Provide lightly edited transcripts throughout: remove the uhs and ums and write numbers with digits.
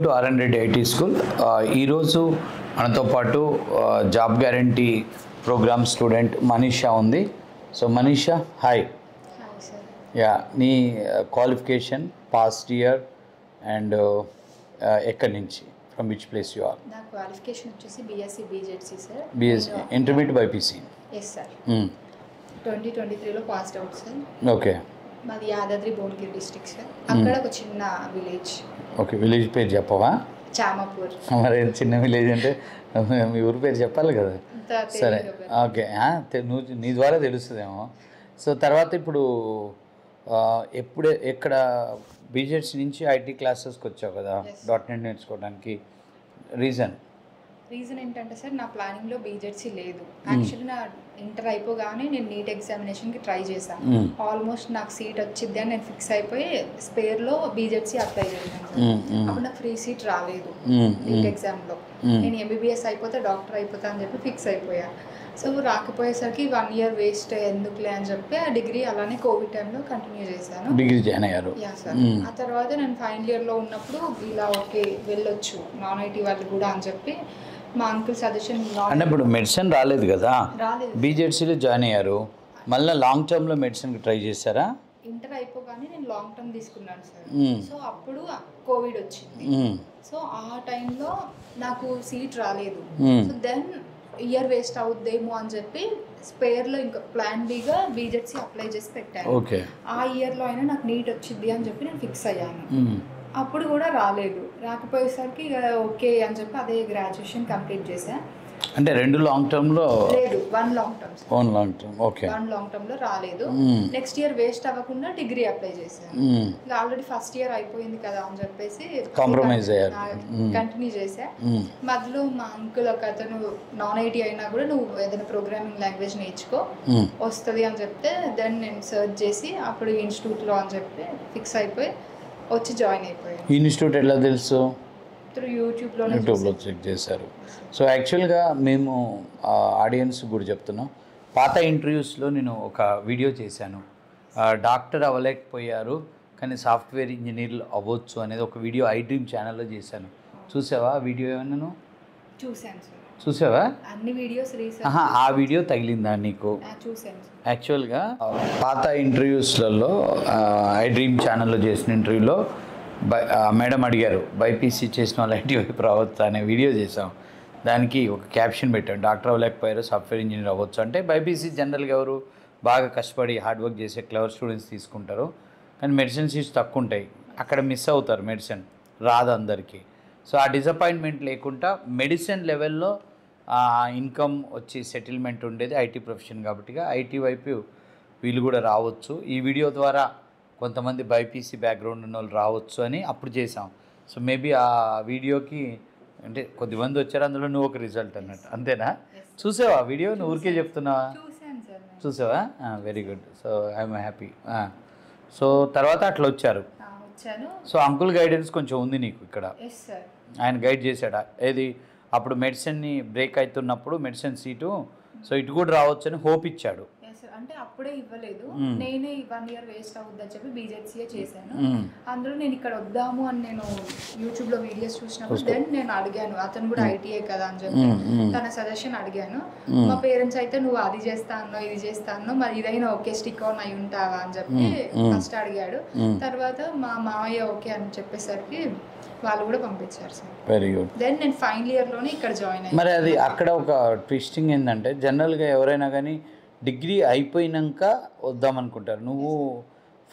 To RN Reddy IT school. ఈరోజు మనతో పాటు job guarantee program student Manisha ఉంది. So Manisha, hi. యా, నీ క్వాలిఫికేషన్, పాస్ట్ ఇయర్ అండ్ ఎక్కడి నుంచి, from which place you are? నా క్వాలిఫికేషన్ వచ్చేసి BSc BZC sir. BSc intermediate BiPC. Yes sir. 2023లో పాస్డ్ అవుట్ సార్. ఓకే. మాది యాదాద్రి భువనగిరి డిస్ట్రిక్ట్ సార్. అక్కడ ఒక చిన్న విలేజ్. ఓకే, విలేజ్ పేరు చెప్పవా? చామాపూర్. మరి చిన్న విలేజ్ అంటే మీ ఊరి పేరు చెప్పాలి కదా. సరే, ఓకే. నువ్వు నీ ద్వారా తెలుస్తుందేమో. సో తర్వాత ఇప్పుడు ఎక్కడ బీజెడ్సీ నుంచి ఐటీ క్లాసెస్కి వచ్చావు కదా, .NET నేర్చుకోవడానికి. రీజన్ ఏంటంటే సార్, నా ప్లానింగ్లో బీజెడ్సీ లేదు. యాక్చువల్లీ నా ఇంటర్ అయిపోగానే నేను నీట్ ఎగ్జామినేషన్కి ట్రై చేశాను. ఆల్మోస్ట్ నాకు సీట్ వచ్చింది అని నేను ఫిక్స్ అయిపోయి స్పేర్లో బీజెడ్సీ అప్లై చేశాను. అప్పుడు నాకు ఫ్రీ సీట్ రాలేదు నీట్ ఎగ్జామ్లో. నేను ఎంబీబీఎస్ అయిపోతే డాక్టర్ అయిపోతా అని చెప్పి ఫిక్స్ అయిపోయా. సో రాకపోయేసరికి 1 year వేస్ట్ ఎందుకులే అని చెప్పి ఆ డిగ్రీ అలానే కోవిడ్ టైంలో కంటిన్యూ చేశాను. డిగ్రీ జాయిన్ అయ్యారు. Yeah sir. ఆ తర్వాత నేను ఫైనల్ ఇయర్లో ఉన్నప్పుడు ఇలా ఓకే వెళ్ళొచ్చు నాన్ ఐటీ వాళ్ళు కూడా అని చెప్పి మా అంకుల్ సజెషన్. అంటే ఇప్పుడు మెడిసిన్ రాలేదు కదా, రాలేదు. బీజెడ్సీలో జాయిన్ అయ్యారు. మళ్ళీ లాంగ్ టర్మ్లో మెడిసిన్కి ట్రై చేశారా? ఇంటర్ అయిపోగానే నేను లాంగ్ టర్మ్ తీసుకున్నాను సార్. సో అప్పుడు కోవిడ్ వచ్చింది. సో ఆ టైంలో నాకు సీట్ రాలేదు. సో దెన్ ఇయర్ వేస్ట్ అవుద్దేమో అని చెప్పి స్పేర్లో ఇంకా ప్లాన్ బిగా బీజెడ్సీ అప్లై చేసి పెట్టాను. ఆ ఇయర్లో అయినా నాకు నీట్ వచ్చింది అని చెప్పి నేను ఫిక్స్ అయ్యాను. అప్పుడు కూడా రాలేదు. రాకపోయేసరికి ఇక ఓకే అని చెప్పి అదే గ్రాడ్యుయేషన్ కంప్లీట్ చేశాను. అంటే 2 లాంగ్ టర్మ్లో లేదు, 1 long term. 1 long term. Okay. 1 long టర్మ్లో రాలేదు. నెక్స్ట్ ఇయర్ వేస్ట్ అవ్వకుండా డిగ్రీ అప్లై చేశాను. ఇంకా ఆల్రెడీ ఫస్ట్ ఇయర్ అయిపోయింది కదా అని చెప్పేసి కాంప్రమైజ్ అయ్యారు, కంటిన్యూ చేశా. మధ్యలో మా అంకుల్ ఒక అతను నాన్ ఐటీ అయినా కూడా నువ్వు ఏదైనా ప్రోగ్రామింగ్ లాంగ్వేజ్ నేర్చుకో వస్తుంది అని చెప్తే దెన్ నేను సర్చ్ చేసి అప్పుడు ఇన్స్టిట్యూట్లో అని చెప్పి ఫిక్స్ అయిపోయి వచ్చి జాయిన్ అయిపోయాను. ఇన్స్టిట్యూట్ ఎలా తెలుసు? త్రూ యూట్యూబ్లో చెక్ చేశారు. సో యాక్చువల్గా మేము ఆడియన్స్ కూడా చెప్తున్నాం, పాత ఇంటర్వ్యూస్లో నేను ఒక వీడియో చేశాను, డాక్టర్ అవ్వలేకపోయారు కానీ సాఫ్ట్వేర్ ఇంజనీర్లు అవ్వచ్చు అనేది ఒక వీడియో iDream ఛానల్లో చేశాను. చూసావా వీడియో? ఏమన్నా చూశాను సార్. చూసావా? అన్ని వీడియోస్ ఆ వీడియో తగిలిందా నీకు? చూశాను. యాక్చువల్గా పాత ఇంటర్వ్యూస్లలో iDream ఛానల్లో చేసిన ఇంటర్వ్యూలో మేడం అడిగారు, బైపీసీ చేసిన వాళ్ళు ఐటీ వైపు రావచ్చు అనే వీడియో చేసాం. దానికి ఒక క్యాప్షన్ పెట్టాం, డాక్టర్ అవ్వలేకపోయారు సాఫ్ట్వేర్ ఇంజనీర్ అవ్వచ్చు. అంటే బైపీసీ జనరల్గా ఎవరు బాగా కష్టపడి హార్డ్ వర్క్ చేసే క్లవర్ స్టూడెంట్స్ తీసుకుంటారు, కానీ మెడిసిన్ సీట్స్ తక్కువ ఉంటాయి, అక్కడ మిస్ అవుతారు, మెడిసిన్ రాదు అందరికీ. సో ఆ డిసప్పాయింట్మెంట్ లేకుండా మెడిసిన్ లెవెల్లో ఇన్కమ్ వచ్చి సెటిల్మెంట్ ఉండేది ఐటీ ప్రొఫెషన్ కాబట్టి ఐటీ వైపు వీళ్ళు కూడా రావచ్చు. ఈ వీడియో ద్వారా కొంతమంది బైపీసీ బ్యాక్గ్రౌండ్ ఉన్న వాళ్ళు రావచ్చు అని అప్పుడు చేసాం. సో మేబీ ఆ వీడియోకి అంటే కొద్దిమంది వచ్చారు, అందులో నువ్వు ఒక రిజల్ట్ అన్నట్టు, అంతేనా? చూసావా వీడియో? నువ్వు ఊరికే చెప్తున్నావా? చూసావా? Very good. So I'm happy. So తర్వాత అట్లా వచ్చారు. సో అంకుల్ గైడెన్స్ కొంచెం ఉంది నీకు ఇక్కడ, ఆయన గైడ్ చేశాడా ఏది? అప్పుడు మెడిసిన్ని బ్రేక్ అవుతున్నప్పుడు మెడిసిన్ సీటు, సో ఇటు కూడా రావచ్చు అని హోప్ ఇచ్చాడు. అంటే అప్పుడే ఇవ్వలేదు, నేనే 1 year వేస్ట్ అవుద్దని చెప్పి బీజెడ్సీఏ చేశాను. అందులో నేను ఇక్కడ వద్దాము అని నేను యూట్యూబ్లో వీడియోస్ చూసినప్పుడు దెన్ నేను అడిగాను, అతను కూడా ఐటీఐ కదా అని చెప్పి తన సజెషన్ అడిగాను. మా పేరెంట్స్ అయితే నువ్వు అది చేస్తా అన్నావు ఇది చేస్తా అన్నావు, మరి ఇదైనా ఓకే స్టిక్ ఆన్ అయి ఉంటావా అని చెప్పి ఫస్ట్ అడిగాడు. తర్వాత మా మామయ్య ఓకే అని చెప్పేసరికి వాళ్ళు కూడా పంపించారు సార్. Very good. దెన్ నేను ఫైనల్ ఇయర్లోనే ఇక్కడ జాయిన్ అయ్యాను. మరి అది అక్కడ ఒక ట్విస్టింగ్ ఏంటంటే, జనరల్గా ఎవరైనా కానీ డిగ్రీ అయిపోయినాక వద్దామనుకుంటారు, నువ్వు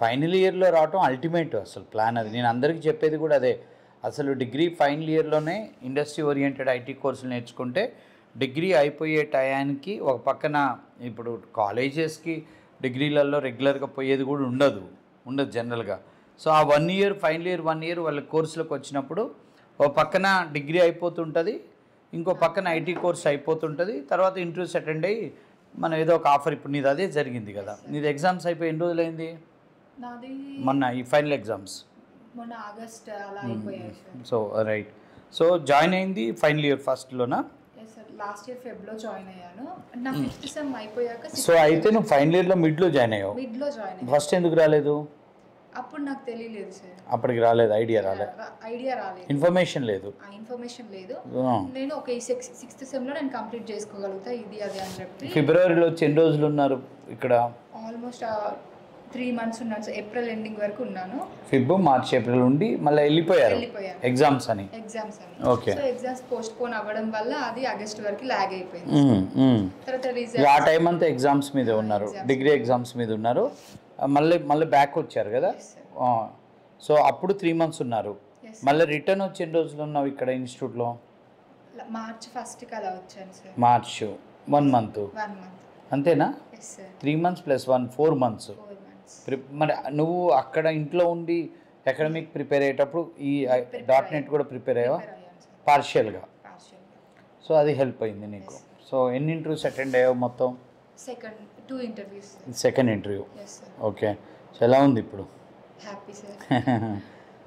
ఫైనల్ ఇయర్లో రావటం అల్టిమేట్ అసలు ప్లాన్. అది నేను అందరికీ చెప్పేది కూడా అదే, అసలు డిగ్రీ ఫైనల్ ఇయర్లోనే ఇండస్ట్రీ ఓరియంటెడ్ ఐటీ కోర్సులు నేర్చుకుంటే డిగ్రీ అయిపోయే టయానికి ఒక పక్కన ఇప్పుడు కాలేజెస్కి డిగ్రీలలో రెగ్యులర్గా పోయేది కూడా ఉండదు జనరల్గా. సో ఆ 1 year ఫైనల్ ఇయర్ 1 year వాళ్ళ కోర్సులకు వచ్చినప్పుడు ఒక పక్కన డిగ్రీ అయిపోతుంటుంది, ఇంకో పక్కన ఐటీ కోర్స్ అయిపోతుంటుంది, తర్వాత ఇంటర్వ్యూస్ అటెండ్ అయ్యి మనం ఏదో ఒక ఆఫర్. ఇప్పుడు నీది అదే జరిగింది కదా, నీది ఎగ్జామ్స్ అయిపోయి ఎన్ని రోజులైంది? మొన్న ఈ ఫైనల్ ఎగ్జామ్స్ మొన్న ఆగస్ట్ అలా అయిపోయాయి. So right. సో జాయిన్ అయింది ఫైనల్ ఇయర్ ఫస్ట్లోనా? లాస్ట్ ఇయర్ ఫెబ్లో జాయిన్ అయ్యాను. నా 5th సెమ్ అయిపోయాక. సో అయితే నువ్వు ఫైనల్ ఇయర్లో మిడ్లో జాయిన్ అయ్యావు? మిడ్లో జాయిన్. ఫస్ట్ ఎందుకు రాలేదు? అప్పుడు నాకు తెలియలేదు సార్, అప్పటికి రాలేదు, ఐడియా రాలేదు, ఐడియా రాలేదు, ఇన్ఫర్మేషన్ లేదు. ఆ ఇన్ఫర్మేషన్ లేదు. ఆ. నేను ఒక సిక్స్త్ సెమ్లో నేను కంప్లీట్ చేసుకోగలుగుతా ఇది అది అని చెప్పి ఫిబ్రవరిలో వచ్చి ఎన్ని రోజులు ఉన్నారు ఇక్కడ? ఆల్మోస్ట్ 3 months ఉన్నాను సార్, ఏప్రిల్ ఎండింగ్ వరకు ఉన్నాను. మార్చ్ ఏప్రిల్ ఉండి మళ్ళీ వెళ్ళిపోయారు వెళ్ళిపోయాను ఎగ్జామ్స్ అని. Okay. So exams post phone అవ్వడం వల్ల అది ఆగస్ట్ వరకు లాగ్ అయిపోయింది. తర్వాత ఆ టైం అంతా ఎగ్జామ్స్ మీద ఉన్నారు, డిగ్రీ ఎగ్జామ్స్ మీద ఉన్నారు. మళ్ళీ బ్యాక్ వచ్చారు కదా. సో అప్పుడు 3 months ఉన్నారు. మళ్ళీ రిటర్న్ వచ్చి ఎన్ని రోజులు ఉన్నావు ఇక్కడ ఇన్స్టిట్యూట్లో? మార్చ్ 1st అలా వచ్చాను సార్. March 1 month. 1 month అంతేనా? 3 months + 1 4 months. 4 months. మరి నువ్వు అక్కడ ఇంట్లో ఉండి అకాడమిక్ ప్రిపేర్ అయ్యేటప్పుడు ఈ .NET కూడా ప్రిపేర్ అయ్యావా? పార్షియల్గా. సో అది హెల్ప్ అయింది నీకు. సో ఎన్ని ఇంటర్వ్యూస్ అటెండ్ అయ్యావు మొత్తం? Two interviews. Second interview. Yes sir. Okay. So ఎలా ఉంది ఇప్పుడు? Happy sir.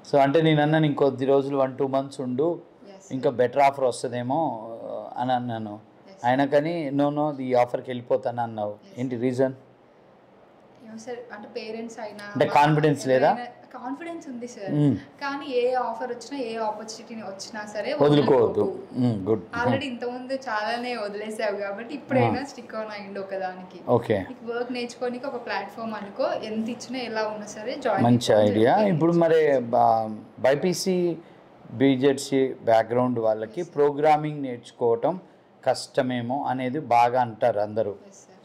సో అంటే నేను అన్నాను ఇంకొద్ది రోజులు 1-2 months ఉండు, ఇంకా బెటర్ ఆఫర్ వస్తుందేమో అని అన్నాను. అయినా కానీ నో ఈ ఆఫర్కి వెళ్ళిపోతాను అన్నావు. ఏంటి రీజన్? సార్ అంటే పేరెంట్స్ అయినా అంటే కాన్ఫిడెన్స్ లేదా? కాన్ఫిడెన్స్ ఉంది సార్, కానీ ఏ ఆఫర్ వచ్చినా ఏ ఆపర్చునిటీ వచ్చినా సరే వదులుకోవద్దు. గుడ్. ఆల్రెడీ ఇంతకుముందు చాలానే వదిలేసావు కాబట్టి ఇప్పుడైనా స్టిక్ ఆన్ అయ్యిండు ఒకదానికి. ఓకే. వర్క్ నేర్చుకోనికి ఒక ప్లాట్ఫామ్ అనుకో, ఎంత ఇచ్చినా ఎలా ఉన్నా సరే జాయిన్. మంచి ఐడియా. ఇప్పుడు మరి బైపీసీ బీజెడ్సీ బ్యాక్గ్రౌండ్ వాళ్ళకి ప్రోగ్రామింగ్ నేర్చుకోవటం కష్టమేమో అనేది బాగా అంటారు అందరూ.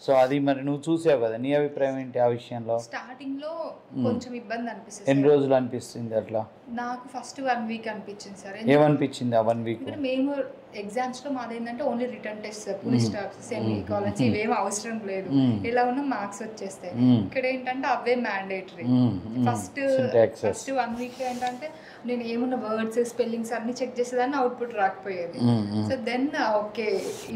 సో అది మరి నువ్వు చూసావు కదా, నీ అభిప్రాయం ఏంటి ఆ విషయంలో? స్టార్టింగ్ లో కొంచెం ఇబ్బంది అనిపిస్తుంది. ఎన్ని రోజులు అనిపిస్తుంది అట్లా? నాకు ఫస్ట్ 1 week అనిపించింది సార్. ఏమనిపించింది ఆ 1 week? మేము ఎగ్జామ్స్ లో మాది ఏంటంటే only return test sir, full stop, semi college ఇవేం అవసరం లేదు, ఎలా ఉన్నా మార్క్స్ వచ్చేస్తాయి. ఇక్కడ ఏంటంటే అవే మ్యాండేటరీ. ఫస్ట్ 1 week ఏంటంటే నేను ఏమున్న వర్డ్స్ స్పెల్లింగ్స్ అన్ని చెక్ చేసేదాన్ని, అవుట్పుట్ రాకపోయేది. సో దెన్ ఓకే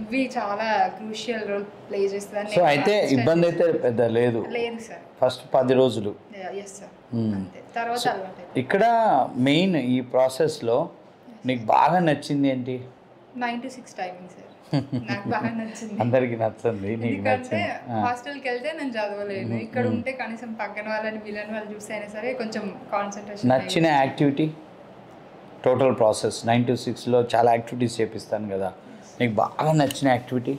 ఇవి చాలా క్రూషియల్ రోల్ ప్లే చేస్తుందని. సో అయితే ఇబ్బంది అయితే పెద్ద లేదు సార్ ఫస్ట్ 10 రోజులు. Yes sir. అంతే, తర్వాత అలవాటు. ఇక్కడ మెయిన్ ఈ ప్రాసెస్లో నీకు బాగా నచ్చింది ఏంటి? 9 to 6 టైమింగ్ సార్. నాకు బాగా నచ్చింది. అందరికి నచ్చింది, నీకు ఎందుకంటే నచ్చింది. హాస్టల్కి వెళ్తే నేను చదవలేను, ఇక్కడ ఉంటే కనీసం పక్కన వాళ్ళని వీళ్ళని వాళ్ళు చూసి అయినా సరే కొంచెం కాన్సన్ట్రేషన్. నచ్చిన యాక్టివిటీ? టోటల్ ప్రాసెస్ 9 to 6లో చాలా యాక్టివిటీస్ చేపిస్తాను కదా, నీకు బాగా నచ్చిన యాక్టివిటీ?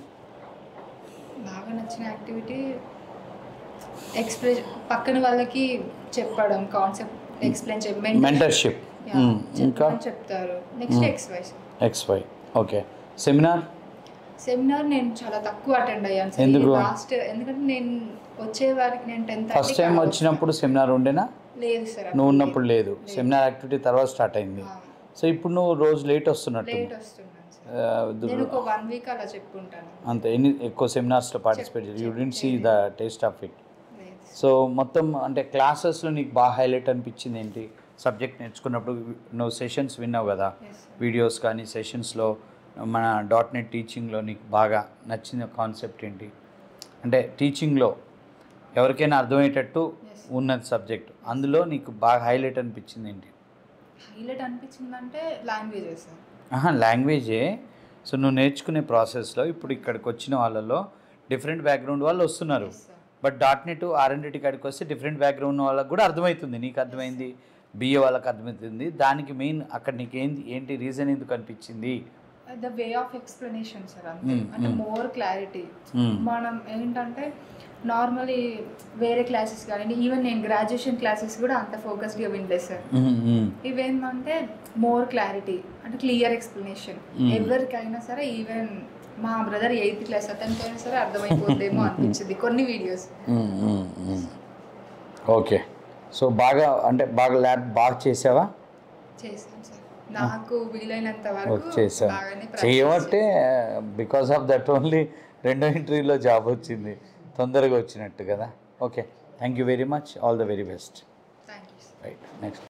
బాగా నచ్చిన యాక్టివిటీ ఎక్స్ప్రెస్ పక్కన వాళ్ళకి చెప్పడం, కాన్సెప్ట్ ఎక్స్ప్లెయిన్ చేయడం, మెంటర్షిప్. ఇంకా చెప్తారు. Next XY. ఓకే. సెమినార్ నేను చాలా తక్కువ అటెండ్ అయ్యాను సార్. ఎందుకు? ఎందుకంటే నేను వచ్చే వారికి నేను 10:30 ఫస్ట్ టైం వచ్చినప్పుడు సెమినార్ ఉండేనా? లేదు సార్. నువ్వు ఉన్నప్పుడు లేదు, సెమినార్ యాక్టివిటీ తర్వాత స్టార్ట్ అయింది. సో ఇప్పుడు నువ్వు రోజు లేట్ వస్తున్నట్టు? లేట్ వస్తున్నాను సార్. నేను ఒక 1 week అలా చెప్పుకుంటాను అంతే. ఎక్కువ సెమినార్స్లో పార్టిసిపేట్ చేసి you didn't see the taste of it. So మొత్తం అంటే క్లాసెస్లో నీకు బాగా హైలైట్ అనిపించింది ఏంటి? సబ్జెక్ట్ నేర్చుకున్నప్పుడు నువ్వు సెషన్స్ విన్నావు కదా, వీడియోస్ కానీ సెషన్స్లో మన .NET టీచింగ్లో నీకు బాగా నచ్చిన కాన్సెప్ట్ ఏంటి? అంటే టీచింగ్లో ఎవరికైనా అర్థమయ్యేటట్టు ఉన్నది సబ్జెక్ట్, అందులో నీకు బాగా హైలైట్ అనిపించింది ఏంటి? హైలైట్ అనిపించిందంటే లాంగ్వేజెస్. లాంగ్వేజే. సో నువ్వు నేర్చుకునే ప్రాసెస్లో ఇప్పుడు ఇక్కడికి వచ్చిన వాళ్ళలో డిఫరెంట్ బ్యాక్గ్రౌండ్ వాళ్ళు వస్తున్నారు. బట్ .NET R&D కాడికి వస్తే డిఫరెంట్ బ్యాక్గ్రౌండ్ వాళ్ళకి కూడా అర్థమవుతుంది. నీకు అర్థమైంది, BA వాళ్ళకి అర్థమవుతుంది. దానికి మెయిన్ అక్కడ నీకు ఏంటి రీజన్ ఎందుకు అనిపించింది? The way of explanation sir. అంతే, అంటే మోర్ క్లారిటీ. మనం ఏంటంటే నార్మలీ వేరే క్లాసెస్ కానీ ఈవెన్ నేను గ్రాడ్యుయేషన్ క్లాసెస్ కూడా అంత ఫోకస్డ్గా వినలేదు సార్. ఇవేంటంటే మోర్ క్లారిటీ, అంటే క్లియర్ ఎక్స్ప్లెనేషన్. ఎవరికైనా సరే, ఈవెన్ మా బ్రదర్ 8th class అతనికైనా సరే అర్థమైపోతుందేమో అనిపించింది కొన్ని వీడియోస్. ఓకే. సో బాగా అంటే బాగా ల్యాబ్ బాగా చేసావా? చేశాను సార్, నాకు వీలైనంత వరకు చేశాను. చేయబట్టే బికాస్ ఆఫ్ దట్ ఓన్లీ 2వ ఇంటర్వ్యూలో జాబ్ వచ్చింది, తొందరగా వచ్చినట్టు కదా. Okay, thank you very much, all the very best. Thank you. Right, next.